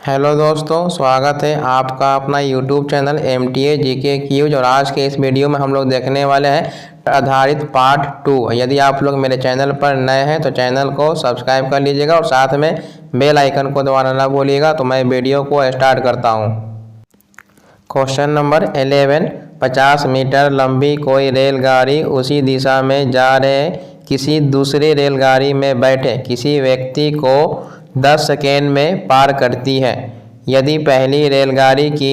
Hello दोस्तों, स्वागत है आपका अपना YouTube channel MTA GK quiz. और आज के इस वीडियो में हम लोग देखने वाले हैं आधारित पार्ट 2। यदि आप लोग मेरे चैनल पर नए हैं तो चैनल को सब्सक्राइब कर लीजिएगा और साथ में बेल आइकन को दबाना ना भूलिएगा। तो मैं वीडियो को स्टार्ट करता हूँ। क्वेश्चन नंबर 11, 50 मीटर लंबी कोई रेलगाड़ी उसी दिशा में जा रहे किसी दूसरी रेलगाड़ी में बैठे किसी व्यक्ति को 10 सेकेंड में पार करती है। यदि पहली रेलगाड़ी की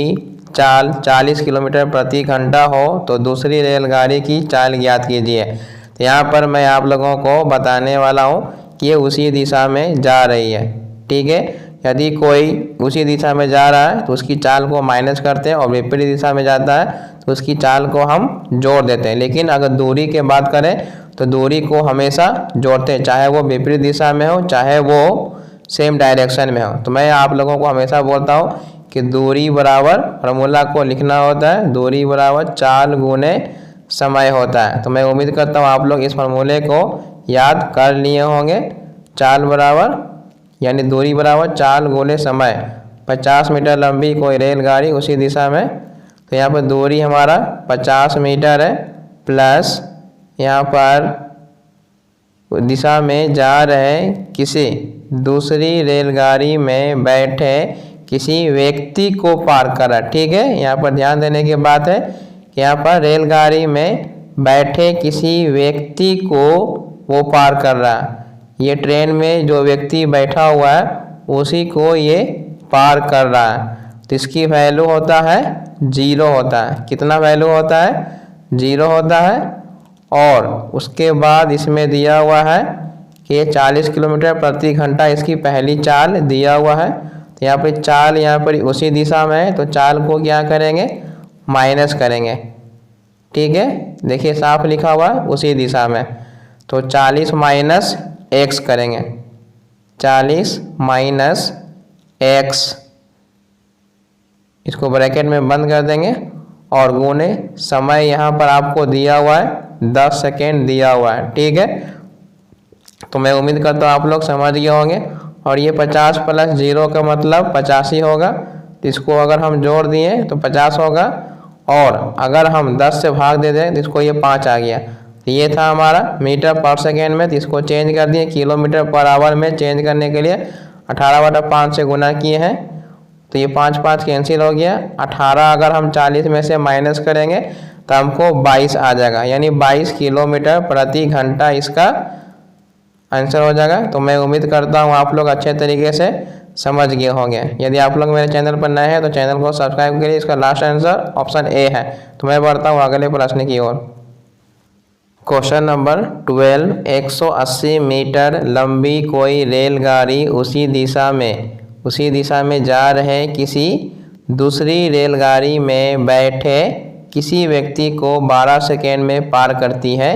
चाल 40 किलोमीटर प्रति घंटा हो तो दूसरी रेलगाड़ी की चाल ज्ञात कीजिए। तो यहाँ पर मैं आप लोगों को बताने वाला हूँ कि ये उसी दिशा में जा रही है। ठीक है, यदि कोई उसी दिशा में जा रहा है तो उसकी चाल को माइनस करते हैं और विपरीत दिशा में जाता है तो उसकी चाल को हम जोड़ देते हैं। लेकिन अगर दूरी की बात करें तो दूरी को हमेशा जोड़ते हैं, चाहे वो विपरीत दिशा में हो चाहे वो सेम डायरेक्शन में हो। तो मैं आप लोगों को हमेशा बोलता हूँ कि दूरी बराबर फार्मूला को लिखना होता है, दूरी बराबर चाल गुने समय होता है। तो मैं उम्मीद करता हूँ आप लोग इस फार्मूले को याद कर लिए होंगे। चाल बराबर यानी दूरी बराबर चाल गुने समय। 50 मीटर लंबी कोई रेलगाड़ी उसी दिशा में, तो यहाँ पर दूरी हमारा 50 मीटर है प्लस यहाँ पर दिशा में जा रहे किसी दूसरी रेलगाड़ी में बैठे किसी व्यक्ति को पार करा। ठीक है, यहाँ पर ध्यान देने की बात है कि यहाँ पर रेलगाड़ी में बैठे किसी व्यक्ति को वो पार कर रहा है। ये ट्रेन में जो व्यक्ति बैठा हुआ है उसी को ये पार कर रहा है। तो इसकी वैल्यू होता है 0 होता है। कितना वैल्यू होता है? 0 होता है। और उसके बाद इसमें दिया हुआ है कि 40 किलोमीटर प्रति घंटा इसकी पहली चाल दिया हुआ है। तो यहाँ पर चाल यहाँ पर उसी दिशा में है तो चाल को क्या करेंगे? माइनस करेंगे। ठीक है, देखिए साफ लिखा हुआ है उसी दिशा में। तो 40 माइनस x करेंगे, 40 माइनस x, इसको ब्रैकेट में बंद कर देंगे और गुने समय यहाँ पर आपको दिया हुआ है 10 सेकेंड दिया हुआ है। ठीक है, तो मैं उम्मीद करता हूँ आप लोग समझ गए होंगे। और ये 50 प्लस 0 का मतलब 85 होगा। तो इसको अगर हम जोड़ दिए तो 50 होगा और अगर हम 10 से भाग दे दें तो इसको ये 5 आ गया। तो ये था हमारा मीटर पर सेकेंड में। तो इसको चेंज कर दिए किलोमीटर पर आवर में। चेंज करने के लिए 18/5 से गुना किए हैं तो ये 5 5 कैंसिल हो गया। 18 अगर हम 40 में से माइनस करेंगे तो हमको 22 आ जाएगा, यानी 22 किलोमीटर प्रति घंटा इसका आंसर हो जाएगा। तो मैं उम्मीद करता हूँ आप लोग अच्छे तरीके से समझ गए होंगे। यदि आप लोग मेरे चैनल पर नए हैं तो चैनल को सब्सक्राइब करिए। इसका लास्ट आंसर ऑप्शन ए है। तो मैं बढ़ता हूँ अगले प्रश्न की ओर। क्वेश्चन नंबर 12, 180 मीटर लंबी कोई रेलगाड़ी उसी दिशा में जा रहे किसी दूसरी रेलगाड़ी में बैठे किसी व्यक्ति को 12 सेकेंड में पार करती है।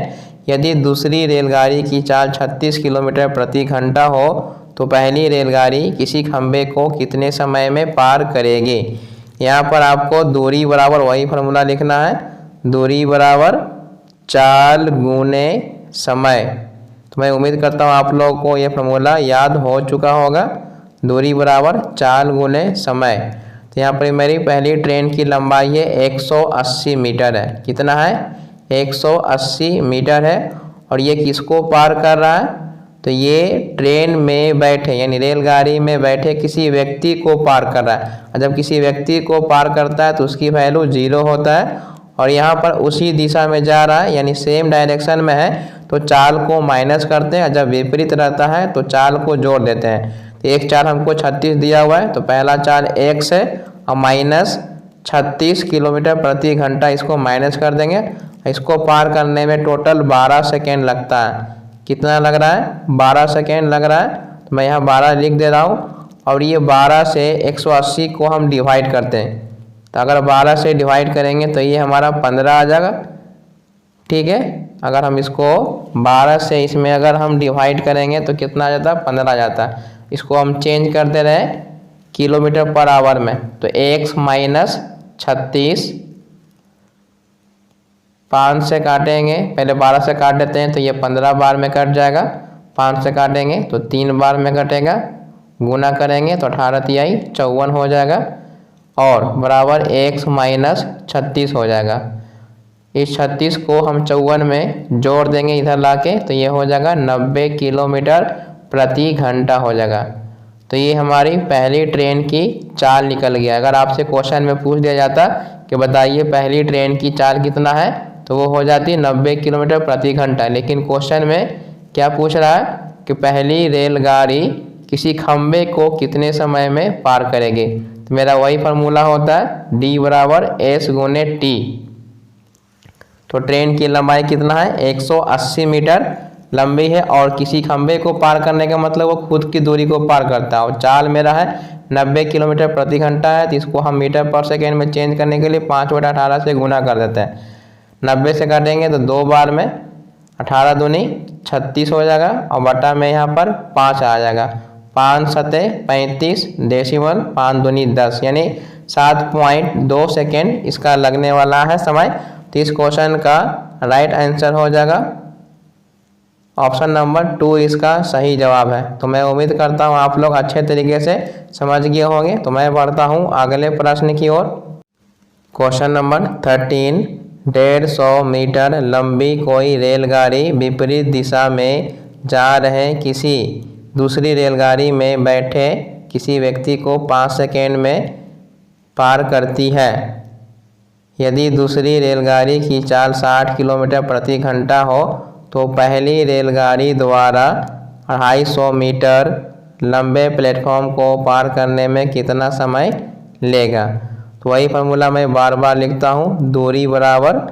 यदि दूसरी रेलगाड़ी की चाल 36 किलोमीटर प्रति घंटा हो तो पहली रेलगाड़ी किसी खंभे को कितने समय में पार करेगी? यहाँ पर आपको दूरी बराबर वही फार्मूला लिखना है, दूरी बराबर चाल गुने समय। तो मैं उम्मीद करता हूँ आप लोगों को ये फार्मूला याद हो चुका होगा, दूरी बराबर चाल गुने समय। तो यहाँ पर मेरी पहली ट्रेन की लंबाई है 180 मीटर है। कितना है? 180 मीटर है। और ये किसको पार कर रहा है? तो ये ट्रेन में बैठे यानी रेलगाड़ी में बैठे किसी व्यक्ति को पार कर रहा है। और जब किसी व्यक्ति को पार करता है तो उसकी वैल्यू 0 होता है। और यहाँ पर उसी दिशा में जा रहा है यानी सेम डायरेक्शन में है तो चाल को माइनस करते हैं। जब विपरीत रहता है तो चाल को जोड़ देते हैं। तो एक चाल हमको 36 दिया हुआ है तो पहला चाल x है और माइनस 36 किलोमीटर प्रति घंटा, इसको माइनस कर देंगे। इसको पार करने में टोटल 12 सेकेंड लगता है। कितना लग रहा है? 12 सेकेंड लग रहा है। तो मैं यहाँ 12 लिख दे रहा हूँ। और ये 12 से 180 को हम डिवाइड करते हैं तो अगर 12 से डिवाइड करेंगे तो ये हमारा 15 आ जाएगा। ठीक है, अगर हम इसको 12 से इसमें अगर हम डिवाइड करेंगे तो कितना आ जाता है? 15 आ जाता है। इसको हम चेंज करते रहे किलोमीटर पर आवर में तो x माइनस 36, 5 से काटेंगे, पहले 12 से काट देते हैं तो ये 15 बार में कट जाएगा। 5 से काटेंगे तो 3 बार में कटेगा। गुना करेंगे तो 18 तिहाई 54 हो जाएगा और बराबर x माइनस 36 हो जाएगा। इस 36 को हम 54 में जोड़ देंगे इधर लाके, तो ये हो जाएगा 90 किलोमीटर प्रति घंटा हो जाएगा। तो ये हमारी पहली ट्रेन की चाल निकल गया। अगर आपसे क्वेश्चन में पूछ दिया जाता कि बताइए पहली ट्रेन की चाल कितना है, तो वो हो जाती 90 किलोमीटर प्रति घंटा। लेकिन क्वेश्चन में क्या पूछ रहा है कि पहली रेलगाड़ी किसी खंबे को कितने समय में पार करेगी। तो मेरा वही फार्मूला होता है D बराबर S गुने T। तो ट्रेन की लंबाई कितना है 180 मीटर लंबी है और किसी खंबे को पार करने का मतलब वो खुद की दूरी को पार करता है। और चाल मेरा है 90 किलोमीटर प्रति घंटा है, तो इसको हम मीटर पर सेकेंड में चेंज करने के लिए 5/18 से गुना कर देते हैं। 90 से काटेंगे तो 2 बार में 18 दूनी 36 हो जाएगा और बटा में यहाँ पर 5 आ जाएगा। 5 सते 35 डेसिमल 5 दूनी 10 यानी 7.2 सेकेंड इसका लगने वाला है समय। तो इस क्वेश्चन का राइट आंसर हो जाएगा ऑप्शन नंबर 2 इसका सही जवाब है। तो मैं उम्मीद करता हूँ आप लोग अच्छे तरीके से समझ गए होंगे। तो मैं बढ़ता हूँ अगले प्रश्न की ओर। क्वेश्चन नंबर 13, 150 मीटर लंबी कोई रेलगाड़ी विपरीत दिशा में जा रहे किसी दूसरी रेलगाड़ी में बैठे किसी व्यक्ति को 5 सेकेंड में पार करती है। यदि दूसरी रेलगाड़ी की चाल 60 किलोमीटर प्रति घंटा हो तो पहली रेलगाड़ी द्वारा 250 मीटर लंबे प्लेटफॉर्म को पार करने में कितना समय लेगा। तो वही फार्मूला मैं बार बार लिखता हूँ, दूरी बराबर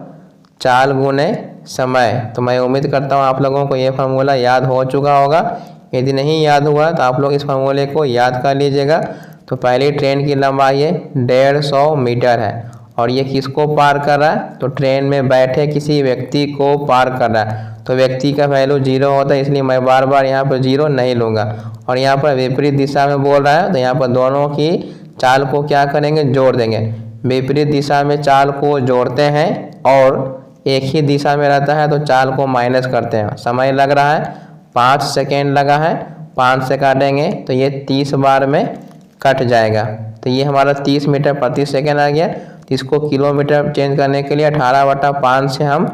चाल गुने समय। तो मैं उम्मीद करता हूँ आप लोगों को ये फार्मूला याद हो चुका होगा। यदि नहीं याद हुआ तो आप लोग इस फार्मूले को याद कर लीजिएगा। तो पहली ट्रेन की लंबाई 150 मीटर है और ये किसको पार कर रहा है, तो ट्रेन में बैठे किसी व्यक्ति को पार कर रहा है। तो व्यक्ति का वैल्यू 0 होता है, इसलिए मैं बार बार यहाँ पर 0 नहीं लूँगा। और यहाँ पर विपरीत दिशा में बोल रहा है तो यहाँ पर दोनों की चाल को क्या करेंगे, जोड़ देंगे। विपरीत दिशा में चाल को जोड़ते हैं और एक ही दिशा में रहता है तो चाल को माइनस करते हैं। समय लग रहा है 5 सेकेंड लगा है, 5 से काटेंगे तो ये 30 बार में कट जाएगा। तो ये हमारा 30 मीटर प्रति सेकेंड आ गया। तो इसको किलोमीटर चेंज करने के लिए 18/5 से हम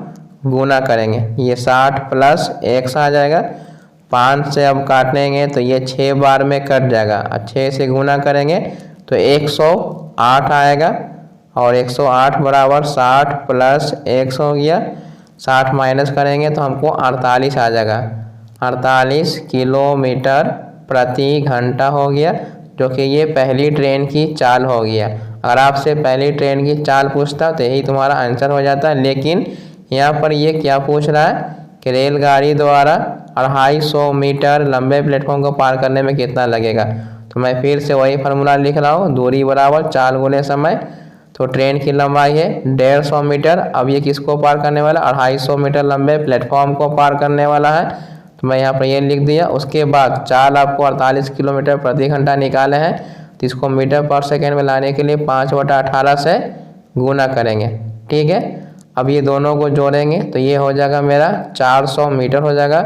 गुना करेंगे। ये 60 प्लस x आ जाएगा। 5 से अब काटेंगे तो ये 6 बार में कट जाएगा। 6 से गुना करेंगे तो 108 आएगा और 108 बराबर 60 प्लस x हो गया। 60 माइनस करेंगे तो हमको 48 आ जाएगा। 48 किलोमीटर प्रति घंटा हो गया, जो कि ये पहली ट्रेन की चाल हो गया। अगर आपसे पहली ट्रेन की चाल पूछता तो यही तुम्हारा आंसर हो जाता है। लेकिन यहाँ पर ये क्या पूछ रहा है कि रेलगाड़ी द्वारा 250 मीटर लंबे प्लेटफॉर्म को पार करने में कितना लगेगा। तो मैं फिर से वही फार्मूला लिख रहा हूँ, दूरी बराबर चाल गुने समय। तो ट्रेन की लंबाई 150 मीटर। अब ये किसको पार करने वाला, 250 मीटर लंबे प्लेटफॉर्म को पार करने वाला है। तो मैं यहाँ पर ये लिख दिया। उसके बाद चाल आपको 48 किलोमीटर प्रति घंटा निकाले हैं, तो इसको मीटर पर सेकेंड में लाने के लिए 5/18 से गुना करेंगे। ठीक है, अब ये दोनों को जोड़ेंगे तो ये हो जाएगा मेरा 400 मीटर हो जाएगा।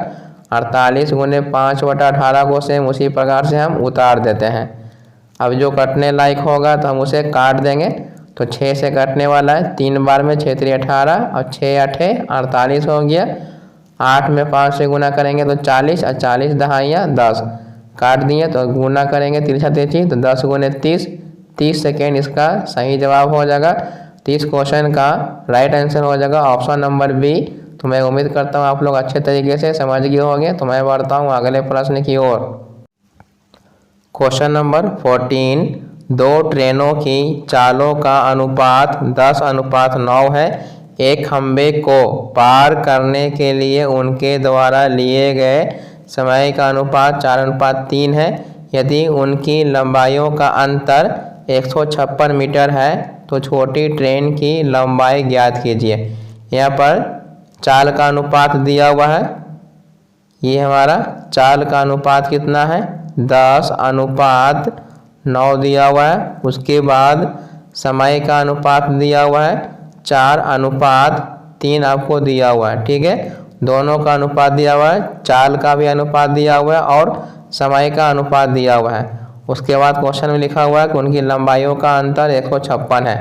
48 गुने 5/18 को सेम उसी प्रकार से हम उतार देते हैं। अब जो कटने लायक होगा तो हम उसे काट देंगे। तो 6 से कटने वाला है, 3 बार में 6 3 18 और 6 8 48 हो गया। 8 में 5 से गुना करेंगे तो 40 और 40 दहाइयाँ 10 काट दिए तो गुना करेंगे तिरछा तिरछी तो 10 गुने 30, 30 सेकेंड इसका सही जवाब हो जाएगा। 30 क्वेश्चन का राइट आंसर हो जाएगा ऑप्शन नंबर बी। तो मैं उम्मीद करता हूँ आप लोग अच्छे तरीके से समझ गए होंगे। तो मैं बढ़ता हूँ अगले प्रश्न की ओर। क्वेश्चन नंबर 14, 2 ट्रेनों की चालों का अनुपात 10:9 है। एक खंबे को पार करने के लिए उनके द्वारा लिए गए समय का अनुपात 4:3 है। यदि उनकी लंबाइयों का अंतर 156 मीटर है तो छोटी ट्रेन की लंबाई ज्ञात कीजिए। यहाँ पर चाल का अनुपात दिया हुआ है। ये हमारा चाल का अनुपात कितना है, 10:9 दिया हुआ है। उसके बाद समय का अनुपात दिया हुआ है 4:3 आपको दिया हुआ है। ठीक है, दोनों का अनुपात दिया हुआ है, चाल का भी अनुपात दिया हुआ है और समय का अनुपात दिया हुआ है। उसके बाद क्वेश्चन में लिखा हुआ है कि उनकी लंबाइयों का अंतर 156 है।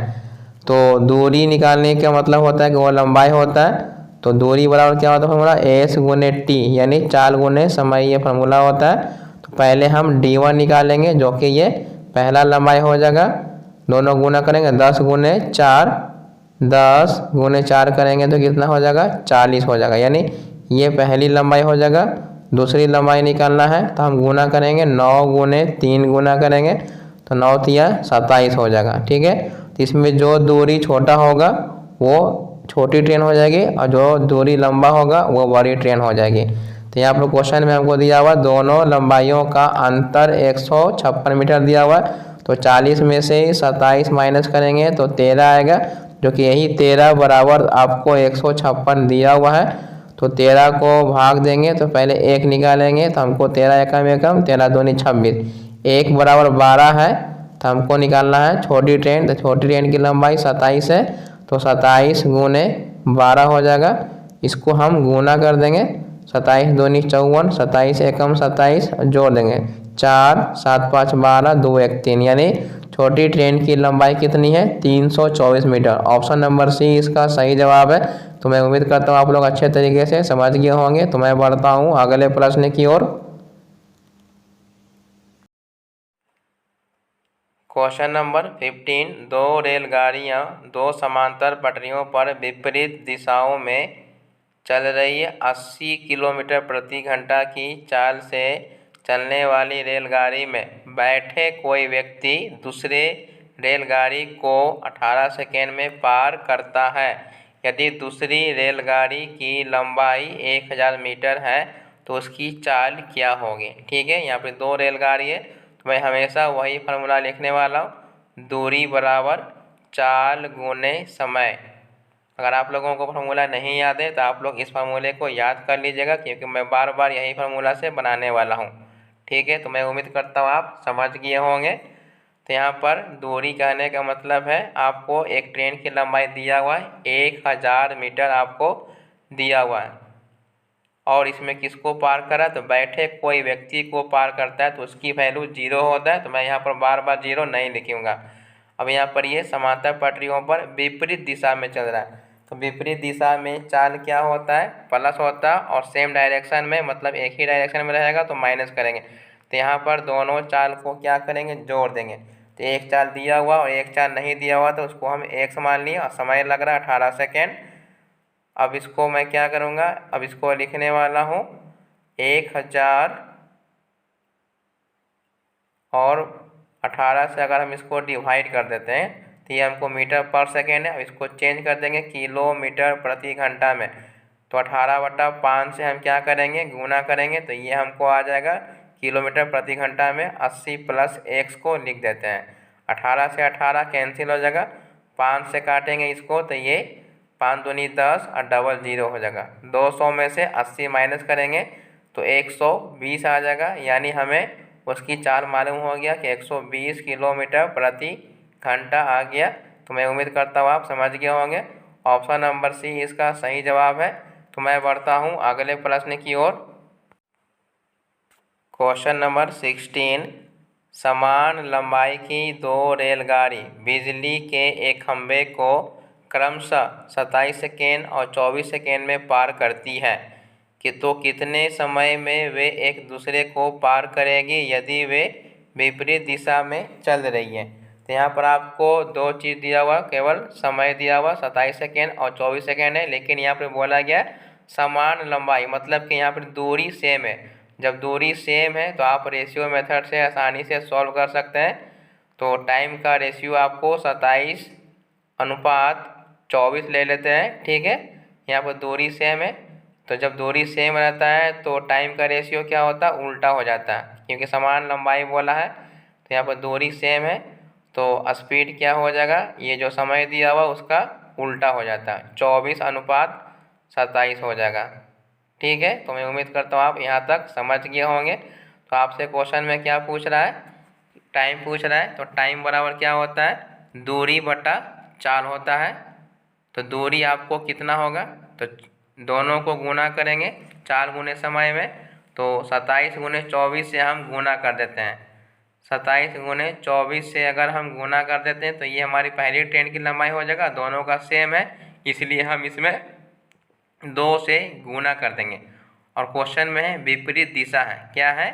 तो दूरी निकालने का मतलब होता है कि वो लंबाई होता है, तो दूरी बराबर क्या होता है फॉर्मूला, एस गुने टी, यानी चाल गुने समय, ये फार्मूला होता है। तो पहले हम d1 निकालेंगे जो कि ये पहला लंबाई हो जाएगा, दोनों गुना करेंगे 10 गुने 4, 10 गुने 4 करेंगे तो कितना हो जाएगा 40 हो जाएगा, यानी ये पहली लंबाई हो जाएगा। दूसरी लंबाई निकालना है तो हम गुना करेंगे 9 गुने 3 गुना करेंगे तो 9 तिया 27 हो जाएगा। ठीक है, तो इसमें जो दूरी छोटा होगा वो छोटी ट्रेन हो जाएगी और जो दूरी लंबा होगा वो बड़ी ट्रेन हो जाएगी। तो यहाँ पर क्वेश्चन में हमको दिया हुआ दोनों लंबाइयों का अंतर 156 मीटर दिया हुआ, तो 40 में से 27 माइनस करेंगे तो 13 आएगा, जो कि यही 13 बराबर आपको 156 दिया हुआ है। तो 13 को भाग देंगे तो पहले 1 निकालेंगे तो हमको 13 एकम एकम 13 दूनी 26, 1 बराबर 12 है। तो हमको निकालना है छोटी ट्रेन, तो छोटी ट्रेन की लंबाई 27 है, तो 27 गुने 12 हो जाएगा। इसको हम गुना कर देंगे, 27 दूनी 54, 27 एकम 27 जोड़ देंगे 4, 7 5 12, 2 1 3, यानी छोटी ट्रेन की लंबाई कितनी है 324 मीटर। ऑप्शन नंबर सी इसका सही जवाब है। तो मैं उम्मीद करता हूँ आप लोग अच्छे तरीके से समझ गए होंगे। तो मैं बढ़ता हूँ अगले प्रश्न की ओर। क्वेश्चन नंबर 15, दो रेलगाड़ियाँ दो समांतर पटरियों पर विपरीत दिशाओं में चल रही 80 किलोमीटर प्रति घंटा की चाल से चलने वाली रेलगाड़ी में बैठे कोई व्यक्ति दूसरे रेलगाड़ी को 18 सेकेंड में पार करता है। यदि दूसरी रेलगाड़ी की लंबाई 1000 मीटर है तो उसकी चाल क्या होगी। ठीक है, यहाँ पे दो रेलगाड़ी है, तो मैं हमेशा वही फार्मूला लिखने वाला हूँ, दूरी बराबर चाल गुने समय। अगर आप लोगों को फार्मूला नहीं याद है तो आप लोग इस फार्मूले को याद कर लीजिएगा, क्योंकि मैं बार बार यही फार्मूला से बनाने वाला हूँ। ठीक है, तो मैं उम्मीद करता हूँ आप समझ गए होंगे। तो यहाँ पर दूरी कहने का मतलब है आपको एक ट्रेन की लंबाई दिया हुआ है 1000 मीटर आपको दिया हुआ है, और इसमें किसको पार करा, तो बैठे कोई व्यक्ति को पार करता है तो उसकी वैल्यू 0 होता है। तो मैं यहाँ पर बार बार 0 नहीं लिखूँगा। अब यहाँ पर ये समांतर पटरियों पर विपरीत दिशा में चल रहा है, तो विपरीत दिशा में चाल क्या होता है, प्लस होता है, और सेम डायरेक्शन में मतलब एक ही डायरेक्शन में रहेगा तो माइनस करेंगे। तो यहाँ पर दोनों चाल को क्या करेंगे, जोड़ देंगे। तो एक चाल दिया हुआ और एक चाल नहीं दिया हुआ तो उसको हम x मान लिए, और समय लग रहा है 18 सेकेंड। अब इसको मैं क्या करूँगा, अब इसको लिखने वाला हूँ 1000 और 18 से अगर हम इसको डिवाइड कर देते हैं तो ये हमको मीटर पर सेकेंड है। अब इसको चेंज कर देंगे किलोमीटर प्रति घंटा में, तो 18/5 से हम क्या करेंगे, गुना करेंगे, तो ये हमको आ जाएगा किलोमीटर प्रति घंटा में 80 + x को लिख देते हैं। 18 से 18 कैंसिल हो जाएगा, 5 से काटेंगे इसको तो ये 5 दूनी 10 और डबल 0 हो जाएगा। 200 में से 80 माइनस करेंगे तो 120 आ जाएगा, यानी हमें उसकी चाल मालूम हो गया कि 120 किलोमीटर प्रति घंटा आ गया। तो मैं उम्मीद करता हूँ आप समझ गए होंगे। ऑप्शन नंबर सी इसका सही जवाब है। तो मैं बढ़ता हूँ अगले प्रश्न की ओर। क्वेश्चन नंबर 16, समान लंबाई की दो रेलगाड़ी बिजली के एक खंभे को क्रमशः 27 सेकेंड और 24 सेकेंड में पार करती है कि तो कितने समय में वे एक दूसरे को पार करेगी यदि वे विपरीत दिशा में चल रही है। तो यहाँ पर आपको दो चीज़ दिया हुआ, केवल समय दिया हुआ 27 सेकेंड और 24 सेकेंड है, लेकिन यहाँ पर बोला गया समान लंबाई, मतलब कि यहाँ पर दूरी सेम है। जब दूरी सेम है तो आप रेशियो मेथड से आसानी से सॉल्व कर सकते हैं। तो टाइम का रेशियो आपको 27/24 ले लेते हैं। ठीक है, यहाँ पर दूरी सेम है, तो जब दूरी सेम रहता है तो टाइम का रेशियो क्या होता है, उल्टा हो जाता है, क्योंकि समान लंबाई बोला है। तो यहाँ पर दूरी सेम है तो स्पीड क्या हो जाएगा, ये जो समय दिया हुआ उसका उल्टा हो जाता है, 24/27 हो जाएगा। ठीक है, तो मैं उम्मीद करता हूँ आप यहाँ तक समझ गए होंगे। तो आपसे क्वेश्चन में क्या पूछ रहा है, टाइम पूछ रहा है। तो टाइम बराबर क्या होता है, दूरी बटा चाल होता है। तो दूरी आपको कितना होगा, तो दोनों को गुना करेंगे चाल गुने समय में, तो 27 गुने 24 से हम गुना कर देते हैं। 27 गुने 24 से अगर हम गुना कर देते हैं तो ये हमारी पहली ट्रेन की लंबाई हो जाएगा। दोनों का सेम है, इसलिए हम इसमें 2 से गुना कर देंगे। और क्वेश्चन में है विपरीत दिशा है, क्या है?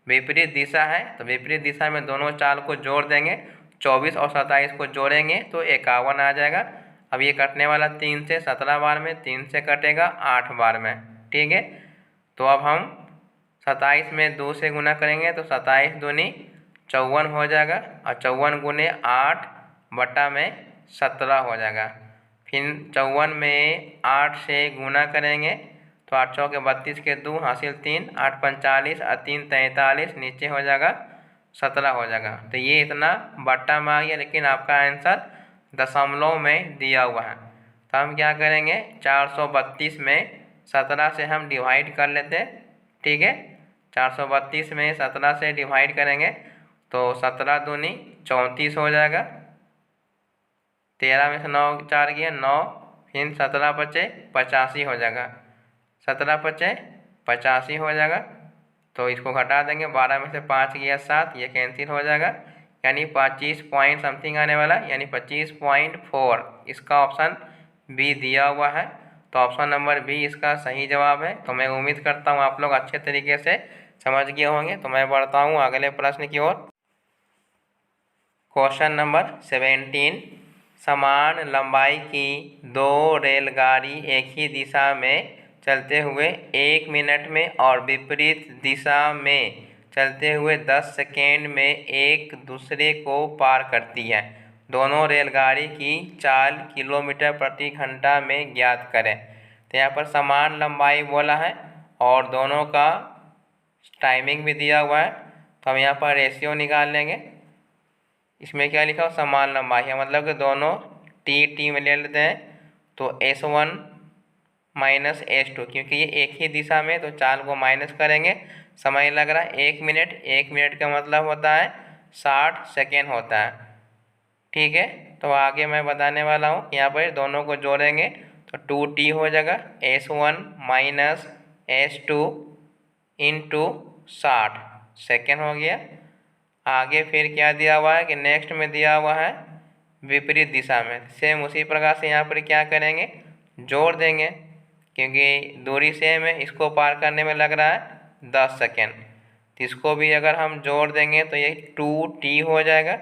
विपरीत दिशा है। तो विपरीत दिशा में दोनों चाल को जोड़ देंगे, 24 और 27 को जोड़ेंगे तो 51 आ जाएगा। अब ये कटने वाला 3 से 17 बार में, 3 से कटेगा 8 बार में, ठीक है। तो अब हम 27 में 2 से गुना करेंगे तो 27 दूनी 54 हो जाएगा, और 54 गुने 8 बटा में 17 हो जाएगा। फिर 54 में 8 से गुना करेंगे तो 8 चौके 32 के 2 हासिल 3, 8 45 और 3 43, नीचे हो जाएगा 17 हो जाएगा। तो ये इतना बट्टा में आ गया, लेकिन आपका आंसर दशमलव में दिया हुआ है। तो हम क्या करेंगे, 432 में 17 से हम डिवाइड कर लेते हैं, ठीक है। 432 में 17 से डिवाइड करेंगे तो 17 दूनी 34 हो जाएगा। 13 में से 9 4 गया 9, फिर 17 बचे 85 हो जाएगा। 17 बचे 85 हो जाएगा। तो इसको घटा देंगे, 12 में से 5 गया 7, ये कैंसिल हो जाएगा, यानी 25 पॉइंट समथिंग आने वाला, यानी 25.4। इसका ऑप्शन बी दिया हुआ है। तो ऑप्शन नंबर बी इसका सही जवाब है। तो मैं उम्मीद करता हूँ आप लोग अच्छे तरीके से समझ गए होंगे। तो मैं बढ़ता हूँ अगले प्रश्न की ओर। क्वेश्चन नंबर 17, समान लंबाई की 2 रेलगाड़ी एक ही दिशा में चलते हुए 1 मिनट में और विपरीत दिशा में चलते हुए 10 सेकेंड में एक दूसरे को पार करती है। दोनों रेलगाड़ी की चाल किलोमीटर प्रति घंटा में ज्ञात करें। तो यहाँ पर समान लंबाई बोला है और दोनों का टाइमिंग भी दिया हुआ है। तो हम यहाँ पर रेशियो निकाल लेंगे। इसमें क्या लिखा हो, समान लंबाई है, मतलब कि दोनों टी में ले लेते हैं तो S1 माइनस S2, क्योंकि ये एक ही दिशा में, तो चाल को माइनस करेंगे। समय लग रहा है 1 मिनट, 1 मिनट का मतलब होता है 60 सेकेंड होता है, ठीक है। तो आगे मैं बताने वाला हूँ, यहाँ पर दोनों को जोड़ेंगे तो 2T हो जाएगा, S1 minus S2 into 60 second हो गया। आगे फिर क्या दिया हुआ है कि नेक्स्ट में दिया हुआ है विपरीत दिशा में, सेम उसी प्रकार से यहाँ पर क्या करेंगे, जोड़ देंगे, क्योंकि दूरी सेम है। इसको पार करने में लग रहा है 10 सेकेंड, तो इसको भी अगर हम जोड़ देंगे तो ये 2T हो जाएगा,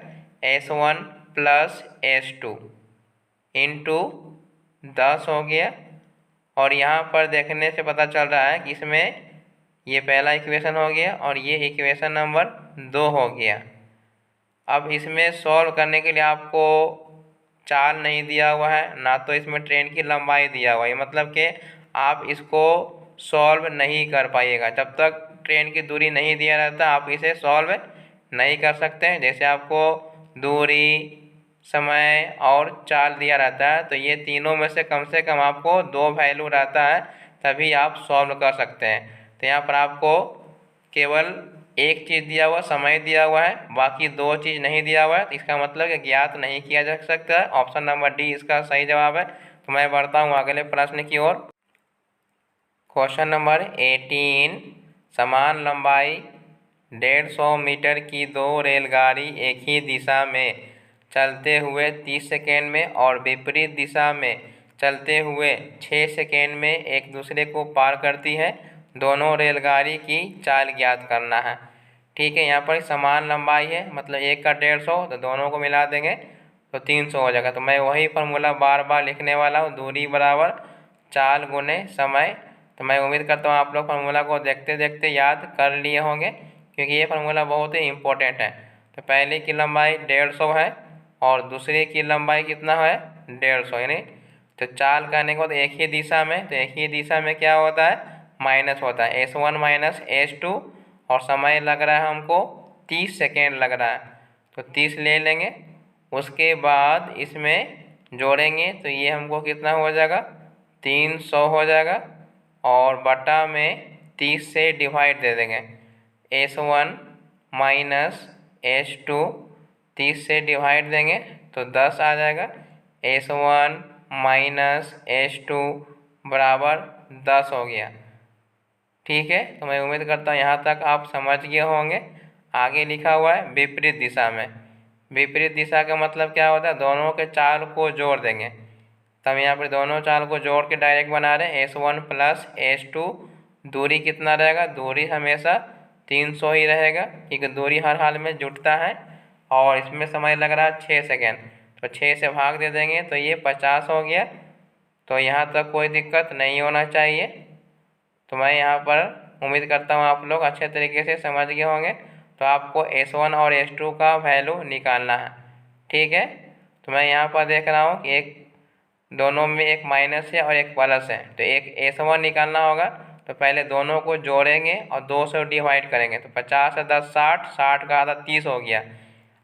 S1 प्लस S2 इंटू 10 हो गया। और यहाँ पर देखने से पता चल रहा है कि इसमें ये पहला इक्वेशन हो गया और ये इक्वेशन नंबर 2 हो गया। अब इसमें सॉल्व करने के लिए आपको चाल नहीं दिया हुआ है, ना तो इसमें ट्रेन की लंबाई दिया हुआ है, मतलब कि आप इसको सॉल्व नहीं कर पाइएगा। जब तक ट्रेन की दूरी नहीं दिया रहता आप इसे सॉल्व नहीं कर सकते हैं। जैसे आपको दूरी, समय और चाल दिया रहता है, तो ये तीनों में से कम आपको 2 वैल्यू रहता है, तभी आप सॉल्व कर सकते हैं। तो यहाँ पर आपको केवल एक चीज़ दिया हुआ, समय दिया हुआ है, बाकी 2 चीज़ नहीं दिया हुआ है, तो इसका मतलब कि ज्ञात नहीं किया जा सकता है। ऑप्शन नंबर डी इसका सही जवाब है। तो मैं बढ़ता हूँ अगले प्रश्न की ओर। क्वेश्चन नंबर 18, समान लंबाई 150 मीटर की 2 रेलगाड़ी एक ही दिशा में चलते हुए 30 सेकेंड में और विपरीत दिशा में चलते हुए 6 सेकेंड में एक दूसरे को पार करती है। दोनों रेलगाड़ी की चाल ज्ञात करना है, ठीक है। यहाँ पर समान लंबाई है, मतलब एक का 150, तो दोनों को मिला देंगे तो 300 हो जाएगा। तो मैं वही फार्मूला बार बार लिखने वाला हूँ, दूरी बराबर चाल गुने समय। तो मैं उम्मीद करता हूँ आप लोग फार्मूला को देखते देखते याद कर लिए होंगे, क्योंकि ये फार्मूला बहुत ही इम्पोर्टेंट है। तो पहले की लंबाई 150 है और दूसरे की लंबाई कितना है, 150, यानी तो चाल कहने को तो एक ही दिशा में, तो एक ही दिशा में क्या होता है, माइनस होता है, S1 माइनस S2, और समय लग रहा है हमको 30 सेकेंड लग रहा है, तो 30 ले लेंगे। उसके बाद इसमें जोड़ेंगे तो ये हमको कितना हो जाएगा, 300 हो जाएगा, और बटा में 30 से डिवाइड दे देंगे। S1 माइनस S2 30 से डिवाइड देंगे तो 10 आ जाएगा। S1 माइनस S2 बराबर 10 हो गया। ठीक है, तो मैं उम्मीद करता हूँ यहाँ तक आप समझ गए होंगे। आगे लिखा हुआ है विपरीत दिशा में। विपरीत दिशा का मतलब क्या होता है, दोनों के चाल को जोड़ देंगे। तो हम यहाँ पर दोनों चाल को जोड़ के डायरेक्ट बना रहे हैं S1 प्लस S2। दूरी कितना रहेगा, दूरी हमेशा 300 ही रहेगा, क्योंकि दूरी हर हाल में जुटता है। और इसमें समय लग रहा है 6 सेकेंड, तो 6 से भाग दे देंगे तो ये 50 हो गया। तो यहाँ तक कोई दिक्कत नहीं होना चाहिए। तो मैं यहाँ पर उम्मीद करता हूँ आप लोग अच्छे तरीके से समझ गए होंगे। तो आपको S1 और S2 का वैल्यू निकालना है, ठीक है। तो मैं यहाँ पर देख रहा हूँ कि एक दोनों में एक माइनस है और एक प्लस है, तो एक S1 निकालना होगा। तो पहले दोनों को जोड़ेंगे और 2 से डिवाइड करेंगे, तो 50 से 10 60, 60 का आधा 30 हो गया।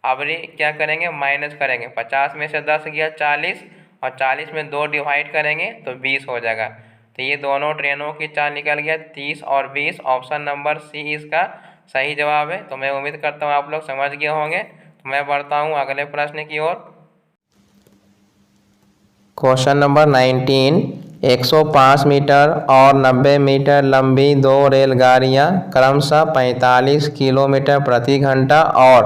अब क्या करेंगे, माइनस करेंगे। 50 में से 10 गया 40, और 40 में 2 डिवाइड करेंगे तो 20 हो जाएगा। तो ये दोनों ट्रेनों की चाल निकल गया 30 और 20। ऑप्शन नंबर सी इसका सही जवाब है। तो मैं उम्मीद करता हूँ आप लोग समझ गए होंगे। तो मैं बढ़ता हूँ अगले प्रश्न की ओर। क्वेश्चन नंबर 19, 105 मीटर और 90 मीटर लंबी दो रेलगाड़ियाँ क्रमशः 45 किलोमीटर प्रति घंटा और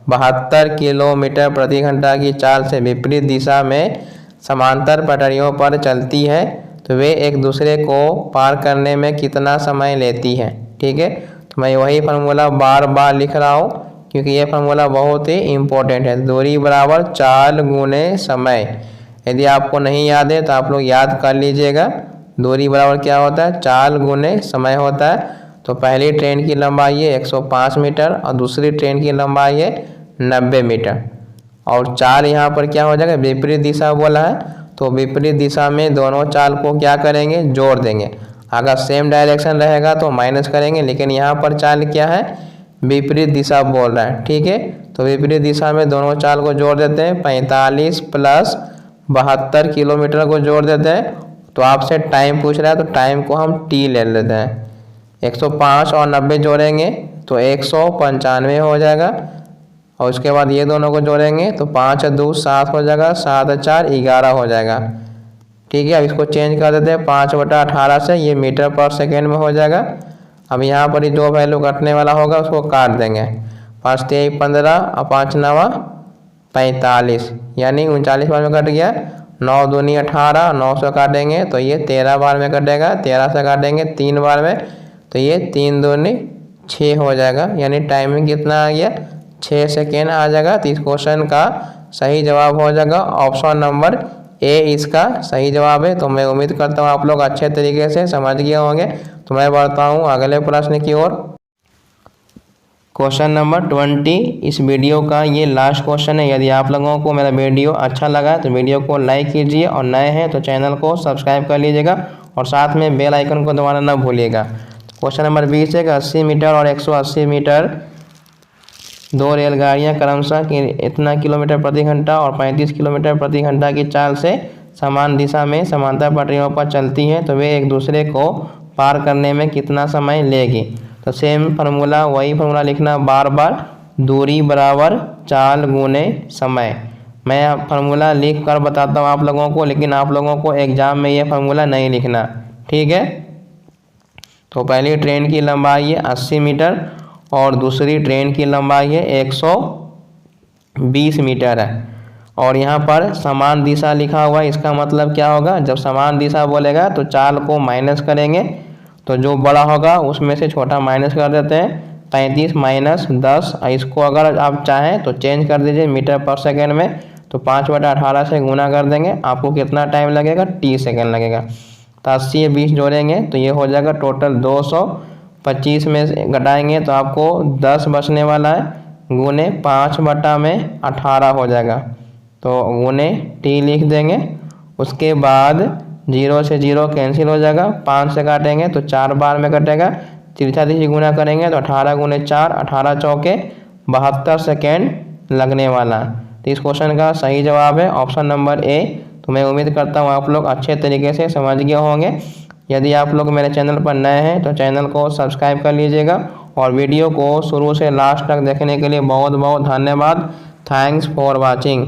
72 किलोमीटर प्रति घंटा की चाल से विपरीत दिशा में समांतर पटरियों पर चलती है, तो वे एक दूसरे को पार करने में कितना समय लेती है। ठीक है, तो मैं वही फार्मूला बार बार लिख रहा हूँ, क्योंकि ये फार्मूला बहुत ही इम्पोर्टेंट है। दूरी बराबर चाल गुने समय। यदि आपको नहीं याद है तो आप लोग याद कर लीजिएगा। दूरी बराबर क्या होता है, चाल गुने समय होता है। तो पहली ट्रेन की लंबाई है 105 मीटर और दूसरी ट्रेन की लंबाई है 90 मीटर। और चाल यहाँ पर क्या हो जाएगा, विपरीत दिशा बोला है, तो विपरीत दिशा में दोनों चाल को क्या करेंगे, जोड़ देंगे। अगर सेम डायरेक्शन रहेगा तो माइनस करेंगे, लेकिन यहाँ पर चाल क्या है, विपरीत दिशा बोल रहा है। ठीक है, तो विपरीत दिशा में दोनों चाल को जोड़ देते हैं। 45 प्लस 72 किलोमीटर को जोड़ देते हैं। तो आपसे टाइम पूछ रहा है, तो टाइम को हम टी ले लेते हैं। 105 और 90 जोड़ेंगे तो 195 हो जाएगा। और उसके बाद ये दोनों को जोड़ेंगे तो 5 2 7 हो जाएगा, 7 4 11 हो जाएगा। ठीक है, अब इसको चेंज कर देते हैं 5/18 से, ये मीटर पर सेकेंड में हो जाएगा। अब यहाँ पर ही जो वैल्यू कटने वाला होगा उसको काट देंगे। 5 3 15 और 5 9 45, यानी 39 बार में कट गया। 9 दूनी 18, 9 से काटेंगे तो ये 13 बार में कटेगा। 13 से काटेंगे 3 बार में, तो ये 3 दूनी 6 हो जाएगा, यानी टाइमिंग कितना आ गया, 6 सेकेंड आ जाएगा। तो इस क्वेश्चन का सही जवाब हो जाएगा ऑप्शन नंबर ए, इसका सही जवाब है। तो मैं उम्मीद करता हूँ आप लोग अच्छे तरीके से समझ गए होंगे। तो मैं बढ़ता हूँ अगले प्रश्न की ओर। क्वेश्चन नंबर 20, इस वीडियो का ये लास्ट क्वेश्चन है। यदि आप लोगों को मेरा वीडियो अच्छा लगा तो वीडियो को लाइक कीजिए, और नए हैं तो चैनल को सब्सक्राइब कर लीजिएगा, और साथ में बेल आइकन को दबाना ना भूलिएगा। क्वेश्चन नंबर 20 है कि 80 मीटर और 180 मीटर दो रेलगाड़ियां क्रमशः इतना किलोमीटर प्रति घंटा और 35 किलोमीटर प्रति घंटा की चाल से समान दिशा में समांतर पटरियों पर चलती हैं, तो वे एक दूसरे को पार करने में कितना समय लेगी। तो सेम फार्मूला, वही फार्मूला लिखना बार बार, दूरी बराबर चाल गुने समय। मैं फार्मूला लिख कर बताता हूँ आप लोगों को, लेकिन आप लोगों को एग्जाम में ये फार्मूला नहीं लिखना, ठीक है। तो पहली ट्रेन की लंबाई है 80 मीटर और दूसरी ट्रेन की लंबाई है 120 मीटर है। और यहाँ पर समान दिशा लिखा हुआ है, इसका मतलब क्या होगा, जब समान दिशा बोलेगा तो चाल को माइनस करेंगे, तो जो बड़ा होगा उसमें से छोटा माइनस कर देते हैं। 35 माइनस 10, इसको अगर आप चाहें तो चेंज कर दीजिए मीटर पर सेकेंड में, तो 5/18 से गुना कर देंगे। आपको कितना टाइम लगेगा, टी सेकेंड लगेगा। तो 80 20 जोड़ेंगे तो ये हो जाएगा टोटल 225 में से घटाएंगे तो आपको 10 बचने वाला है, गुने 5/18 हो जाएगा। तो गुने टी लिख देंगे। उसके बाद 0 से 0 कैंसिल हो जाएगा, 5 से काटेंगे तो 4 बार में कटेगा। तिरछा तिरछी गुना करेंगे तो 18 गुने 4, 18 चौके 72 सेकेंड लगने वाला। तो इस क्वेश्चन का सही जवाब है ऑप्शन नंबर ए। तो मैं उम्मीद करता हूँ आप लोग अच्छे तरीके से समझ गए होंगे। यदि आप लोग मेरे चैनल पर नए हैं तो चैनल को सब्सक्राइब कर लीजिएगा, और वीडियो को शुरू से लास्ट तक देखने के लिए बहुत बहुत धन्यवाद। Thanks for watching.